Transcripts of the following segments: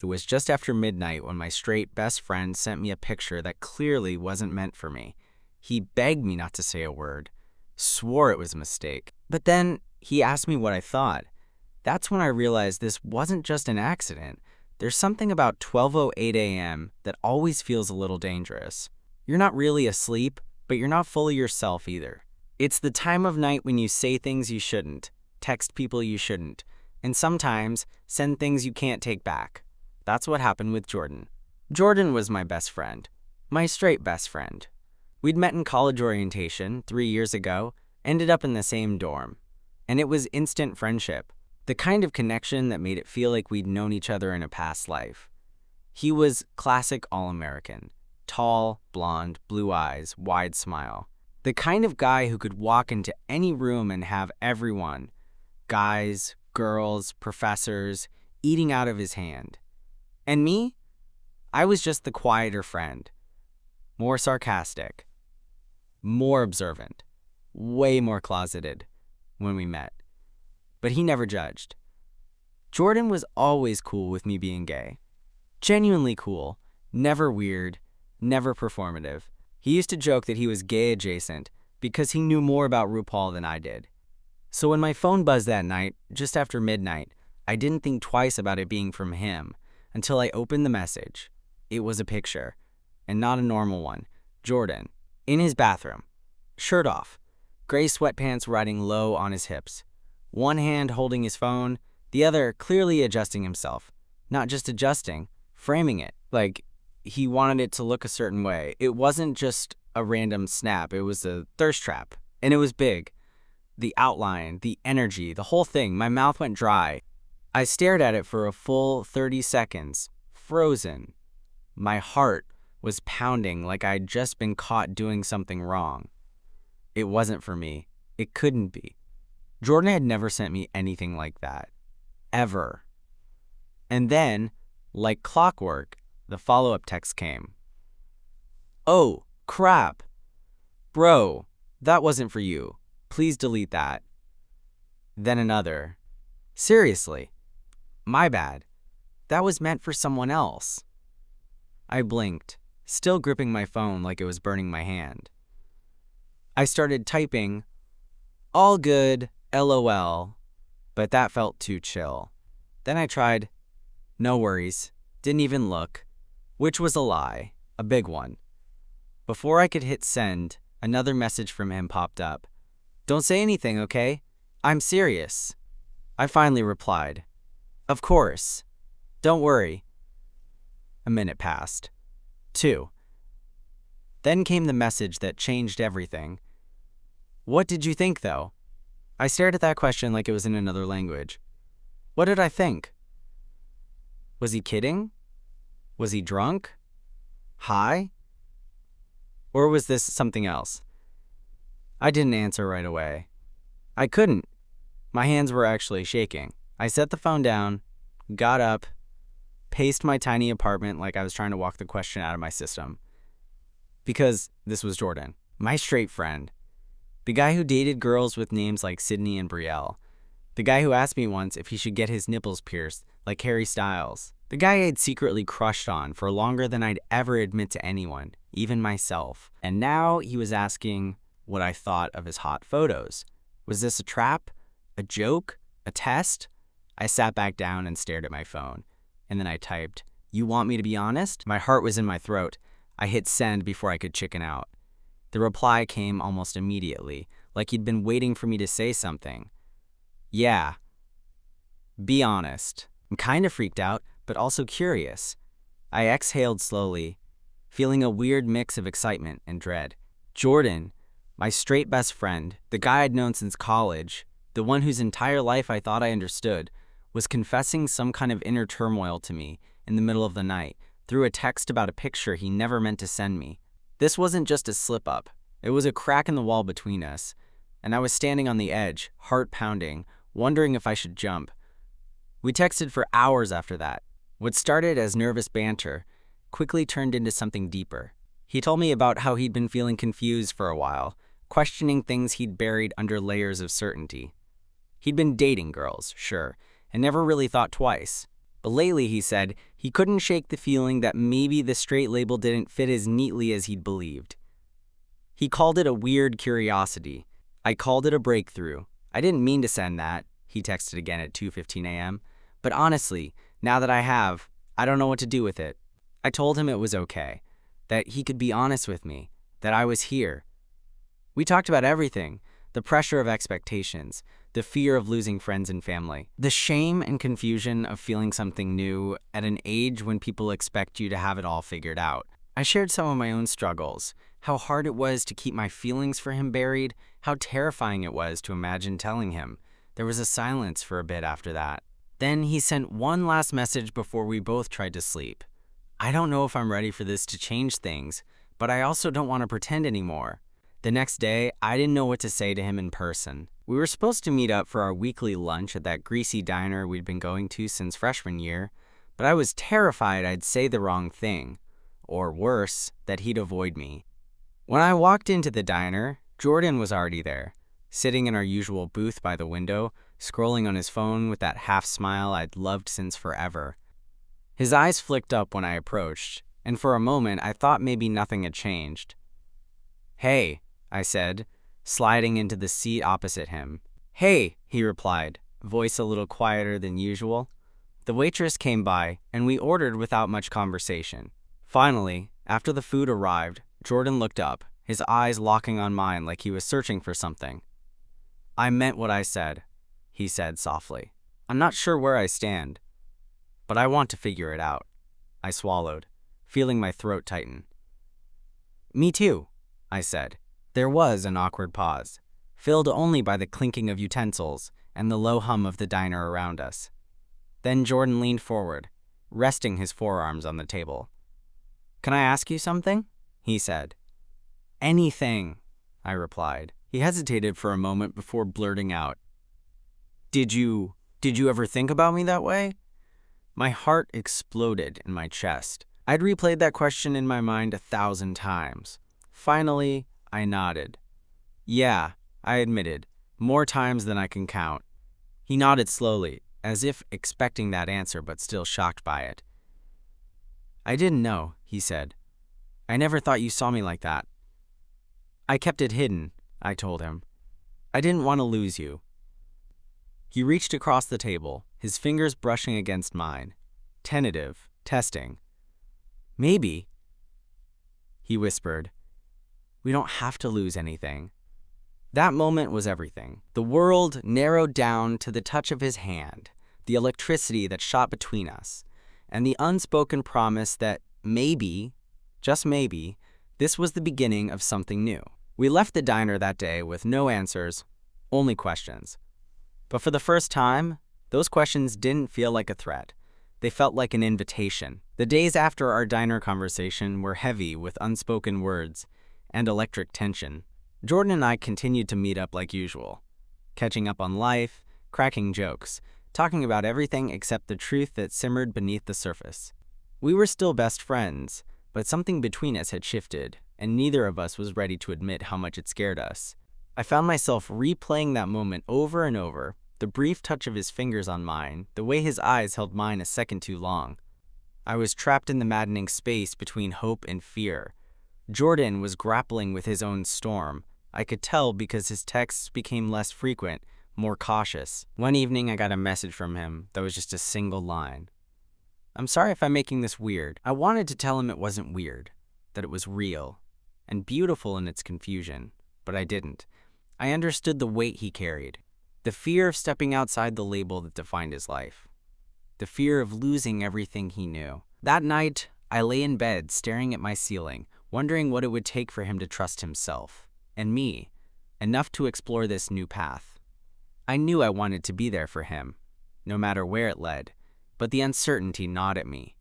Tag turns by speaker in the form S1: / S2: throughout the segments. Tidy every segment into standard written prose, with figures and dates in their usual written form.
S1: It was just after midnight when my straight best friend sent me a picture that clearly wasn't meant for me. He begged me not to say a word, swore it was a mistake. But then he asked me what I thought. That's when I realized this wasn't just an accident. There's something about 12:08 a.m. that always feels a little dangerous. You're not really asleep, but you're not fully yourself either. It's the time of night when you say things you shouldn't, text people you shouldn't, and sometimes send things you can't take back. That's what happened with Jordan. Jordan was my best friend, my straight best friend. We'd met in college orientation 3 years ago, ended up in the same dorm, and it was instant friendship, the kind of connection that made it feel like we'd known each other in a past life. He was classic all-American, tall, blonde, blue eyes, wide smile. The kind of guy who could walk into any room and have everyone, guys, girls, professors, eating out of his hand. And me? I was just the quieter friend. More sarcastic. More observant. Way more closeted when we met. But he never judged. Jordan was always cool with me being gay. Genuinely cool. Never weird. Never performative. He used to joke that he was gay adjacent because he knew more about RuPaul than I did. So when my phone buzzed that night, just after midnight, I didn't think twice about it being from him until I opened the message. It was a picture, and not a normal one. Jordan, in his bathroom, shirt off, gray sweatpants riding low on his hips, one hand holding his phone, the other clearly adjusting himself. Not just adjusting, framing it, like he wanted it to look a certain way. It wasn't just a random snap, it was a thirst trap, and it was big. The outline, the energy, the whole thing. My mouth went dry. I stared at it for a full 30 seconds, frozen. My heart was pounding like I'd just been caught doing something wrong. It wasn't for me. It couldn't be. Jordan had never sent me anything like that. Ever. And then, like clockwork, the follow-up text came. "Oh, crap. Bro, that wasn't for you. Please delete that." Then another. "Seriously. My bad. That was meant for someone else." I blinked, still gripping my phone like it was burning my hand. I started typing, "All good, LOL," but that felt too chill. Then I tried, "No worries, didn't even look," which was a lie, a big one. Before I could hit send, another message from him popped up. "Don't say anything, okay? I'm serious." I finally replied, "Of course. Don't worry." A minute passed. 2. Then came the message that changed everything. "What did you think, though?" I stared at that question like it was in another language. What did I think? Was he kidding? Was he drunk? High? Or was this something else? I didn't answer right away. I couldn't. My hands were actually shaking. I set the phone down, got up, paced my tiny apartment like I was trying to walk the question out of my system. Because this was Jordan, my straight friend. The guy who dated girls with names like Sydney and Brielle. The guy who asked me once if he should get his nipples pierced, like Harry Styles. The guy I'd secretly crushed on for longer than I'd ever admit to anyone, even myself. And now he was asking what I thought of his hot photos. Was this a trap? A joke? A test? I sat back down and stared at my phone. And then I typed, "You want me to be honest?" My heart was in my throat. I hit send before I could chicken out. The reply came almost immediately, like he'd been waiting for me to say something. "Yeah. Be honest." I'm kind of freaked out, but also curious. I exhaled slowly, feeling a weird mix of excitement and dread. Jordan, my straight best friend, the guy I'd known since college, the one whose entire life I thought I understood, was confessing some kind of inner turmoil to me in the middle of the night through a text about a picture he never meant to send me. This wasn't just a slip-up. It was a crack in the wall between us, and I was standing on the edge, heart pounding, wondering if I should jump. We texted for hours after that. What started as nervous banter quickly turned into something deeper. He told me about how he'd been feeling confused for a while, questioning things he'd buried under layers of certainty. He'd been dating girls, sure, and never really thought twice. But lately, he said, He couldn't shake the feeling that maybe the straight label didn't fit as neatly as he'd believed. He called it a weird curiosity. I called it a breakthrough. I didn't mean to send that, he texted again at 2:15 a.m. But honestly, now that I have, I don't know what to do with it. I told him it was okay, that he could be honest with me, that I was here. We talked about everything, the pressure of expectations, the fear of losing friends and family, the shame and confusion of feeling something new at an age when people expect you to have it all figured out. I shared some of my own struggles, how hard it was to keep my feelings for him buried, how terrifying it was to imagine telling him. There was a silence for a bit after that. Then he sent one last message before we both tried to sleep. I don't know if I'm ready for this to change things, but I also don't want to pretend anymore. The next day, I didn't know what to say to him in person. We were supposed to meet up for our weekly lunch at that greasy diner we'd been going to since freshman year, but I was terrified I'd say the wrong thing, or worse, that he'd avoid me. When I walked into the diner, Jordan was already there, sitting in our usual booth by the window, scrolling on his phone with that half smile I'd loved since forever. His eyes flicked up when I approached, and for a moment I thought maybe nothing had changed. "Hey," I said, sliding into the seat opposite him. "Hey," he replied, voice a little quieter than usual. The waitress came by, and we ordered without much conversation. Finally, after the food arrived, Jordan looked up, his eyes locking on mine like he was searching for something. "I meant what I said," he said softly. "I'm not sure where I stand, but I want to figure it out." I swallowed, feeling my throat tighten. "Me too," I said. There was an awkward pause, filled only by the clinking of utensils and the low hum of the diner around us. Then Jordan leaned forward, resting his forearms on the table. "Can I ask you something?" he said. "Anything," I replied. He hesitated for a moment before blurting out, Did you ever think about me that way?" My heart exploded in my chest. I'd replayed that question in my mind 1,000 times. Finally, I nodded. "Yeah," I admitted, "more times than I can count." He nodded slowly, as if expecting that answer but still shocked by it. "I didn't know," he said. "I never thought you saw me like that." "I kept it hidden," I told him. "I didn't want to lose you." He reached across the table, his fingers brushing against mine. Tentative, testing. "Maybe," he whispered. "We don't have to lose anything." That moment was everything. The world narrowed down to the touch of his hand, the electricity that shot between us, and the unspoken promise that maybe, just maybe, this was the beginning of something new. We left the diner that day with no answers, only questions. But for the first time, those questions didn't feel like a threat. They felt like an invitation. The days after our diner conversation were heavy with unspoken words and electric tension. Jordan and I continued to meet up like usual, catching up on life, cracking jokes, talking about everything except the truth that simmered beneath the surface. We were still best friends, but something between us had shifted, and neither of us was ready to admit how much it scared us. I found myself replaying that moment over and over, the brief touch of his fingers on mine, the way his eyes held mine a second too long. I was trapped in the maddening space between hope and fear. Jordan was grappling with his own storm. I could tell because his texts became less frequent, more cautious. One evening I got a message from him that was just a single line. "I'm sorry if I'm making this weird." I wanted to tell him it wasn't weird, that it was real and beautiful in its confusion, but I didn't. I understood the weight he carried, the fear of stepping outside the label that defined his life, the fear of losing everything he knew. That night, I lay in bed staring at my ceiling, wondering what it would take for him to trust himself, and me, enough to explore this new path. I knew I wanted to be there for him, no matter where it led, but the uncertainty gnawed at me.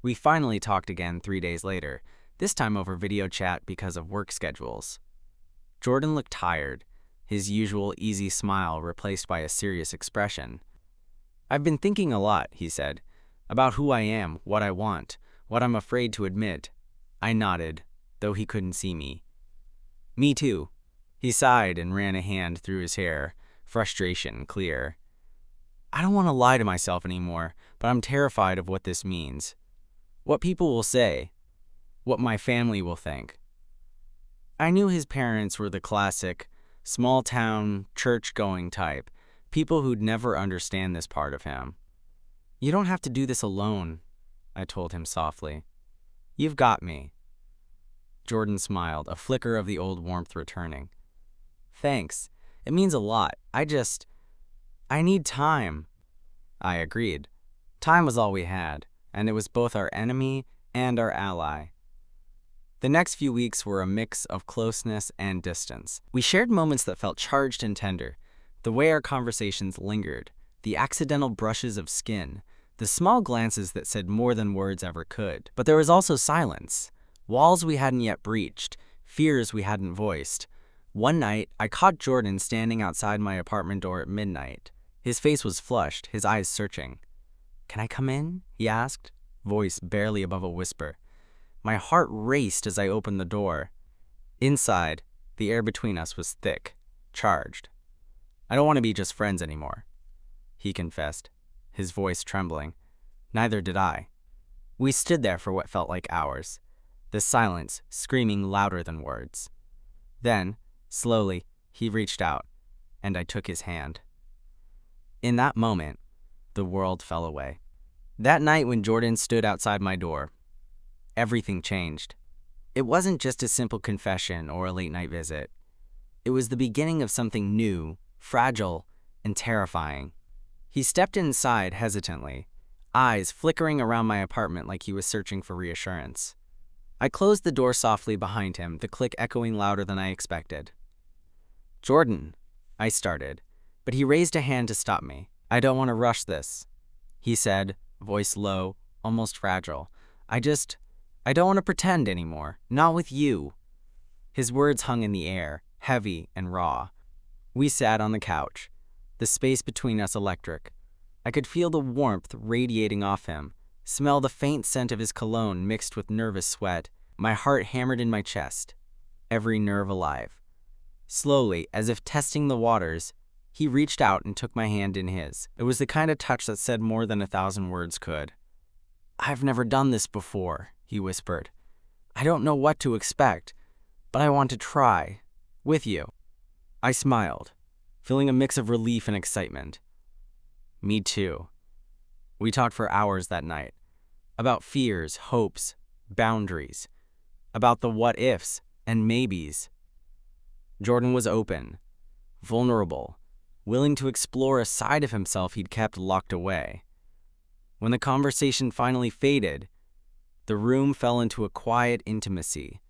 S1: We finally talked again 3 days later, this time over video chat because of work schedules. Jordan looked tired, his usual easy smile replaced by a serious expression. "I've been thinking a lot," he said, "about who I am, what I want, what I'm afraid to admit." I nodded, though he couldn't see me. "Me too." He sighed and ran a hand through his hair, frustration clear. I don't want to lie to myself anymore, but I'm terrified of what this means. What people will say, what my family will think. I knew his parents were the classic, small-town, church-going type, people who'd never understand this part of him. You don't have to do this alone, I told him softly. You've got me. Jordan smiled, a flicker of the old warmth returning. Thanks. It means a lot. I need time. I agreed. Time was all we had, and it was both our enemy and our ally. The next few weeks were a mix of closeness and distance. We shared moments that felt charged and tender, the way our conversations lingered, the accidental brushes of skin, the small glances that said more than words ever could. But there was also silence, walls we hadn't yet breached, fears we hadn't voiced. One night, I caught Jordan standing outside my apartment door at midnight. His face was flushed, his eyes searching. "Can I come in?" he asked, voice barely above a whisper. My heart raced as I opened the door. Inside, the air between us was thick, charged. "I don't want to be just friends anymore," he confessed, his voice trembling. Neither did I. We stood there for what felt like hours, the silence screaming louder than words. Then, slowly, he reached out, and I took his hand. In that moment, the world fell away. That night when Jordan stood outside my door, everything changed. It wasn't just a simple confession or a late-night visit. It was the beginning of something new, fragile, and terrifying. He stepped inside hesitantly, eyes flickering around my apartment like he was searching for reassurance. I closed the door softly behind him, the click echoing louder than I expected. "Jordan," I started, but he raised a hand to stop me. "I don't want to rush this," he said, voice low, almost fragile. I don't want to pretend anymore. Not with you." His words hung in the air, heavy and raw. We sat on the couch, the space between us electric. I could feel the warmth radiating off him, smell the faint scent of his cologne mixed with nervous sweat. My heart hammered in my chest, every nerve alive. Slowly, as if testing the waters, he reached out and took my hand in his. It was the kind of touch that said more than 1,000 words could. "I've never done this before," he whispered. "I don't know what to expect, but I want to try. With you." I smiled, feeling a mix of relief and excitement. Me too. We talked for hours that night, about fears, hopes, boundaries, about the what-ifs and maybes. Jordan was open, vulnerable, willing to explore a side of himself he'd kept locked away. When the conversation finally faded, the room fell into a quiet intimacy.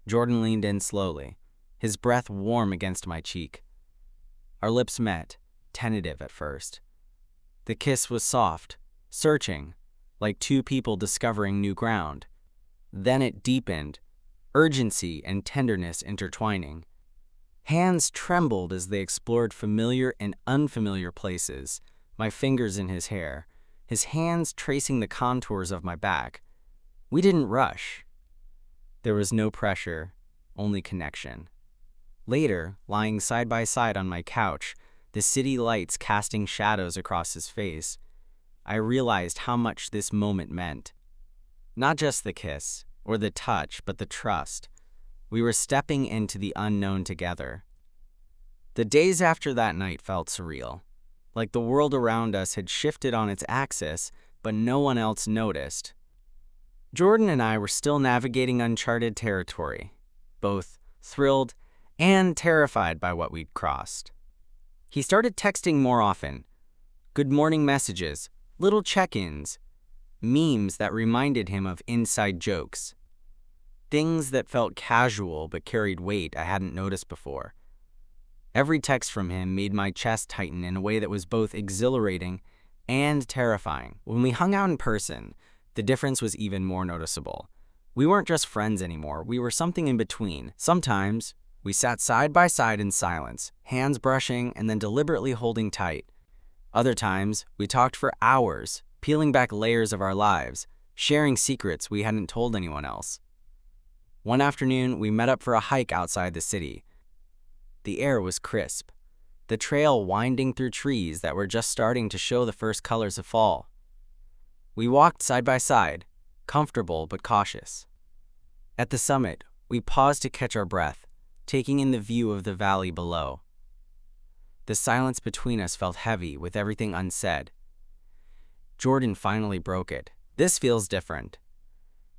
S1: Jordan leaned in slowly, his breath warm against my cheek. Our lips met, tentative at first. The kiss was soft, searching, like two people discovering new ground. Then it deepened, urgency and tenderness intertwining. Hands trembled as they explored familiar and unfamiliar places, my fingers in his hair, his hands tracing the contours of my back. We didn't rush. There was no pressure, only connection. Later, lying side by side on my couch, the city lights casting shadows across his face, I realized how much this moment meant. Not just the kiss or the touch, but the trust. We were stepping into the unknown together. The days after that night felt surreal, like the world around us had shifted on its axis, but no one else noticed. Jordan and I were still navigating uncharted territory, both thrilled and terrified by what we'd crossed. He started texting more often, good morning messages, little check-ins, memes that reminded him of inside jokes, things that felt casual but carried weight I hadn't noticed before. Every text from him made my chest tighten in a way that was both exhilarating and terrifying. When we hung out in person, the difference was even more noticeable. We weren't just friends anymore, we were something in between. Sometimes, we sat side by side in silence, hands brushing and then deliberately holding tight. Other times, we talked for hours, peeling back layers of our lives, sharing secrets we hadn't told anyone else. One afternoon, we met up for a hike outside the city. The air was crisp, the trail winding through trees that were just starting to show the first colors of fall. We walked side by side, comfortable but cautious. At the summit, we paused to catch our breath, taking in the view of the valley below. The silence between us felt heavy with everything unsaid. Jordan finally broke it. "This feels different,"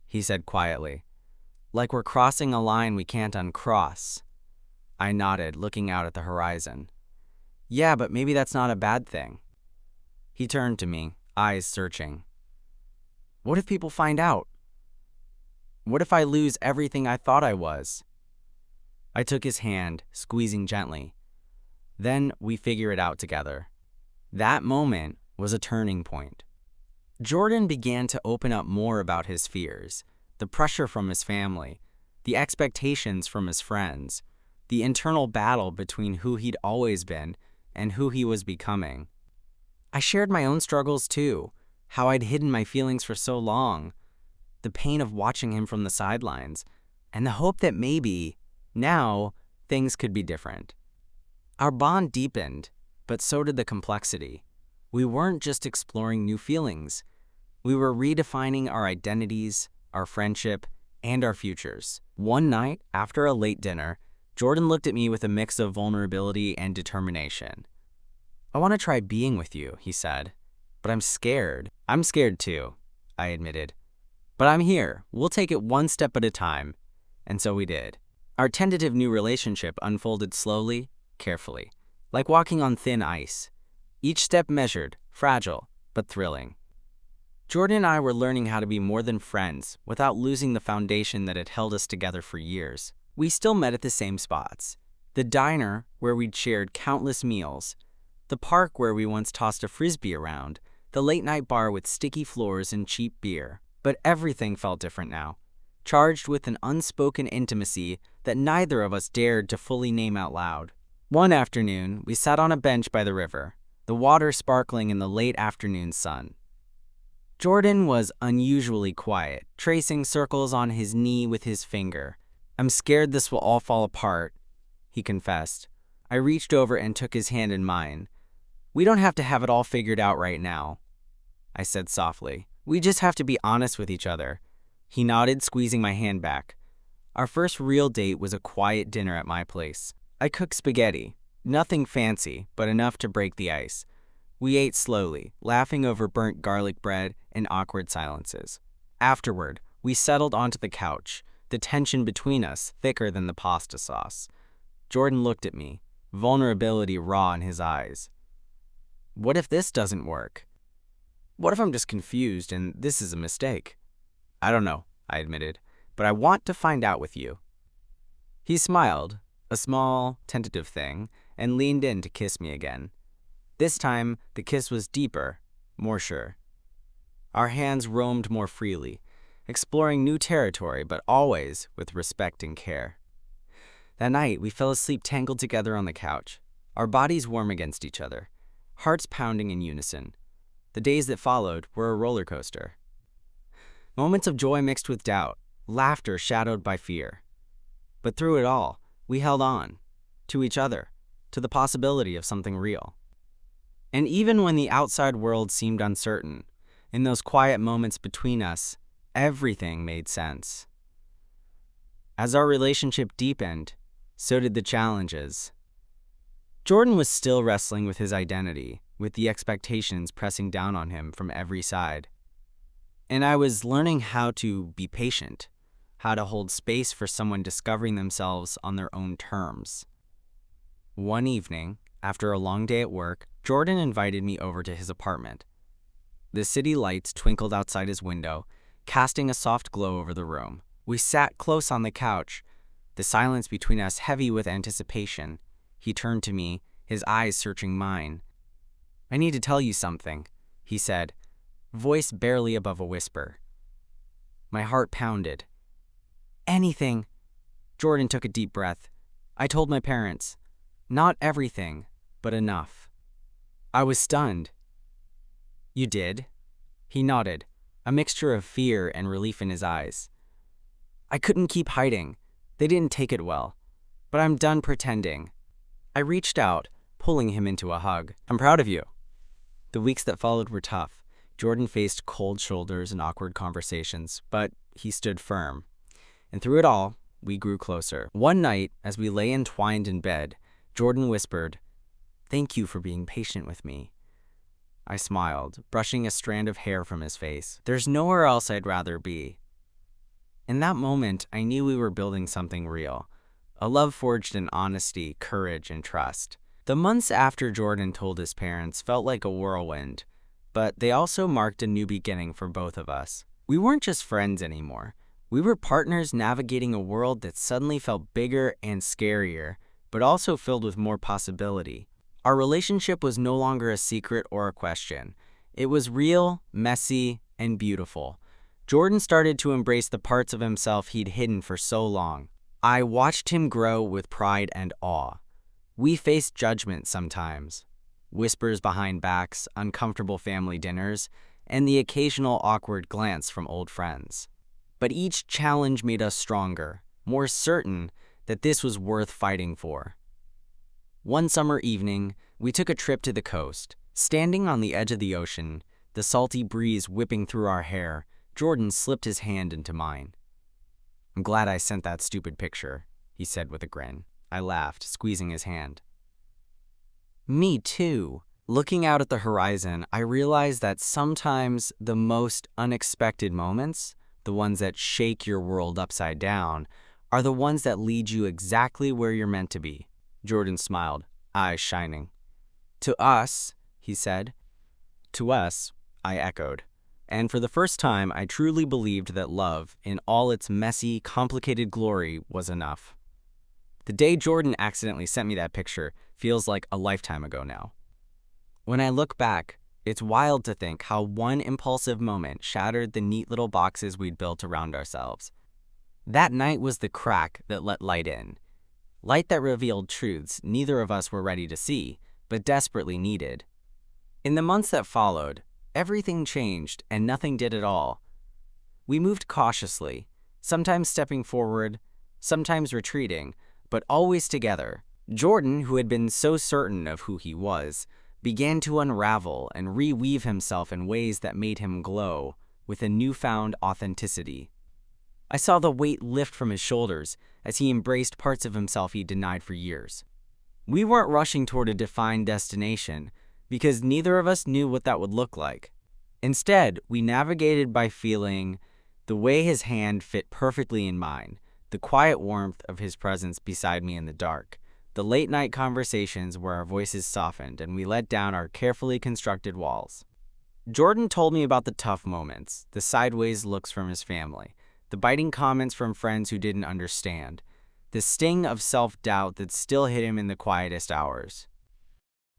S1: he said quietly. "Like we're crossing a line we can't uncross." I nodded, looking out at the horizon. "Yeah, but maybe that's not a bad thing." He turned to me, eyes searching. "What if people find out? What if I lose everything I thought I was?" I took his hand, squeezing gently. "Then we figure it out together." That moment was a turning point. Jordan began to open up more about his fears, the pressure from his family, the expectations from his friends, the internal battle between who he'd always been and who he was becoming. I shared my own struggles too, how I'd hidden my feelings for so long, the pain of watching him from the sidelines, and the hope that maybe, now, things could be different. Our bond deepened, but so did the complexity. We weren't just exploring new feelings. We were redefining our identities, our friendship, and our futures. One night, after a late dinner, Jordan looked at me with a mix of vulnerability and determination. "I want to try being with you," he said, "but I'm scared." "I'm scared too," I admitted. "But I'm here. We'll take it one step at a time." And so we did. Our tentative new relationship unfolded slowly, carefully, like walking on thin ice. Each step measured, fragile, but thrilling. Jordan and I were learning how to be more than friends without losing the foundation that had held us together for years. We still met at the same spots. The diner where we'd shared countless meals, the park where we once tossed a frisbee around, the late-night bar with sticky floors and cheap beer. But everything felt different now, charged with an unspoken intimacy that neither of us dared to fully name out loud. One afternoon, we sat on a bench by the river, the water sparkling in the late afternoon sun. Jordan was unusually quiet, tracing circles on his knee with his finger. "I'm scared this will all fall apart," he confessed. I reached over and took his hand in mine. "We don't have to have it all figured out right now," I said softly. "We just have to be honest with each other." He nodded, squeezing my hand back. Our first real date was a quiet dinner at my place. I cooked spaghetti, nothing fancy, but enough to break the ice. We ate slowly, laughing over burnt garlic bread and awkward silences. Afterward, we settled onto the couch, the tension between us thicker than the pasta sauce. Jordan looked at me, vulnerability raw in his eyes. "What if this doesn't work? What if I'm just confused and this is a mistake?" "I don't know," I admitted, "but I want to find out with you." He smiled, a small, tentative thing, and leaned in to kiss me again. This time, the kiss was deeper, more sure. Our hands roamed more freely, exploring new territory, but always with respect and care. That night, we fell asleep tangled together on the couch, our bodies warm against each other, hearts pounding in unison. The days that followed were a roller coaster. Moments of joy mixed with doubt, laughter shadowed by fear. But through it all, we held on, to each other, to the possibility of something real. And even when the outside world seemed uncertain, in those quiet moments between us, everything made sense. As our relationship deepened, so did the challenges. Jordan was still wrestling with his identity, with the expectations pressing down on him from every side. And I was learning how to be patient, how to hold space for someone discovering themselves on their own terms. One evening, after a long day at work, Jordan invited me over to his apartment. The city lights twinkled outside his window, casting a soft glow over the room. We sat close on the couch, the silence between us heavy with anticipation. He turned to me, his eyes searching mine. "I need to tell you something," he said, voice barely above a whisper. My heart pounded. "Anything." Jordan took a deep breath. "I told my parents. Not everything, but enough." I was stunned. "You did?" He nodded, a mixture of fear and relief in his eyes. "I couldn't keep hiding. They didn't take it well. But I'm done pretending." I reached out, pulling him into a hug. "I'm proud of you." The weeks that followed were tough. Jordan faced cold shoulders and awkward conversations, but he stood firm. And through it all, we grew closer. One night, as we lay entwined in bed, Jordan whispered, "Thank you for being patient with me." I smiled, brushing a strand of hair from his face. "There's nowhere else I'd rather be." In that moment, I knew we were building something real. A love forged in honesty, courage, and trust. The months after Jordan told his parents felt like a whirlwind, but they also marked a new beginning for both of us. We weren't just friends anymore. We were partners navigating a world that suddenly felt bigger and scarier, but also filled with more possibility. Our relationship was no longer a secret or a question. It was real, messy, and beautiful. Jordan started to embrace the parts of himself he'd hidden for so long. I watched him grow with pride and awe. We faced judgment sometimes, whispers behind backs, uncomfortable family dinners, and the occasional awkward glance from old friends. But each challenge made us stronger, more certain that this was worth fighting for. One summer evening, we took a trip to the coast. Standing on the edge of the ocean, the salty breeze whipping through our hair, Jordan slipped his hand into mine. "I'm glad I sent that stupid picture," he said with a grin. I laughed, squeezing his hand. "Me too." Looking out at the horizon, I realized that sometimes the most unexpected moments, the ones that shake your world upside down, are the ones that lead you exactly where you're meant to be. Jordan smiled, eyes shining. "To us," he said. "To us," I echoed. And for the first time, I truly believed that love, in all its messy, complicated glory, was enough. The day Jordan accidentally sent me that picture feels like a lifetime ago now. When I look back, it's wild to think how one impulsive moment shattered the neat little boxes we'd built around ourselves. That night was the crack that let light in. Light that revealed truths neither of us were ready to see, but desperately needed. In the months that followed, everything changed and nothing did at all. We moved cautiously, sometimes stepping forward, sometimes retreating, but always together. Jordan, who had been so certain of who he was, began to unravel and reweave himself in ways that made him glow with a newfound authenticity. I saw the weight lift from his shoulders as he embraced parts of himself he denied for years. We weren't rushing toward a defined destination because neither of us knew what that would look like. Instead, we navigated by feeling the way his hand fit perfectly in mine, the quiet warmth of his presence beside me in the dark, the late-night conversations where our voices softened and we let down our carefully constructed walls. Jordan told me about the tough moments, the sideways looks from his family, the biting comments from friends who didn't understand, the sting of self-doubt that still hit him in the quietest hours.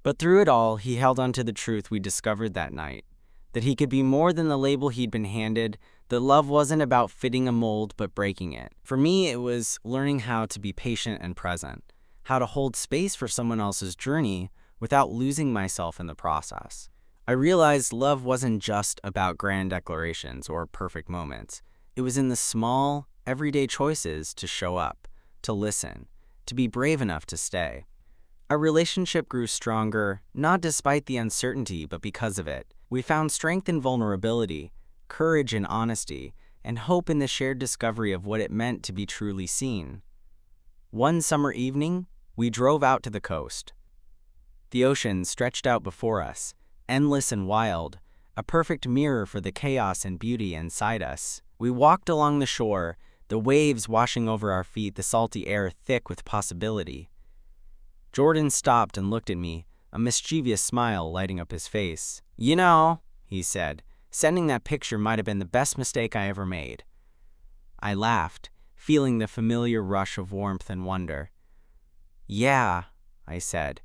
S1: But through it all, he held on to the truth we discovered that night, that he could be more than the label he'd been handed, that love wasn't about fitting a mold but breaking it. For me, it was learning how to be patient and present, how to hold space for someone else's journey without losing myself in the process. I realized love wasn't just about grand declarations or perfect moments. It was in the small, everyday choices to show up, to listen, to be brave enough to stay. Our relationship grew stronger, not despite the uncertainty, but because of it. We found strength in vulnerability, courage in honesty, and hope in the shared discovery of what it meant to be truly seen. One summer evening, we drove out to the coast. The ocean stretched out before us, endless and wild, a perfect mirror for the chaos and beauty inside us. We walked along the shore, the waves washing over our feet, the salty air thick with possibility. Jordan stopped and looked at me, a mischievous smile lighting up his face. "You know," he said, "sending that picture might have been the best mistake I ever made." I laughed, feeling the familiar rush of warmth and wonder. "Yeah," I said.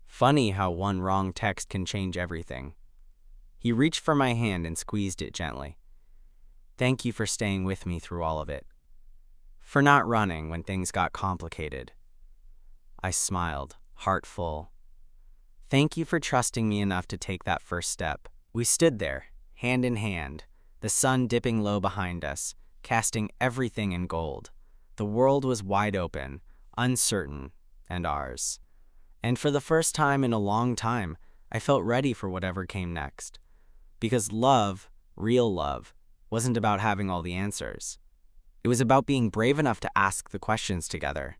S1: Funny how one wrong text can change everything. He reached for my hand and squeezed it gently. "Thank you for staying with me through all of it. For not running when things got complicated." I smiled, heart full. "Thank you for trusting me enough to take that first step." We stood there, hand in hand, the sun dipping low behind us, casting everything in gold. The world was wide open, uncertain, and ours. And for the first time in a long time, I felt ready for whatever came next. Because love, real love, wasn't about having all the answers. It was about being brave enough to ask the questions together.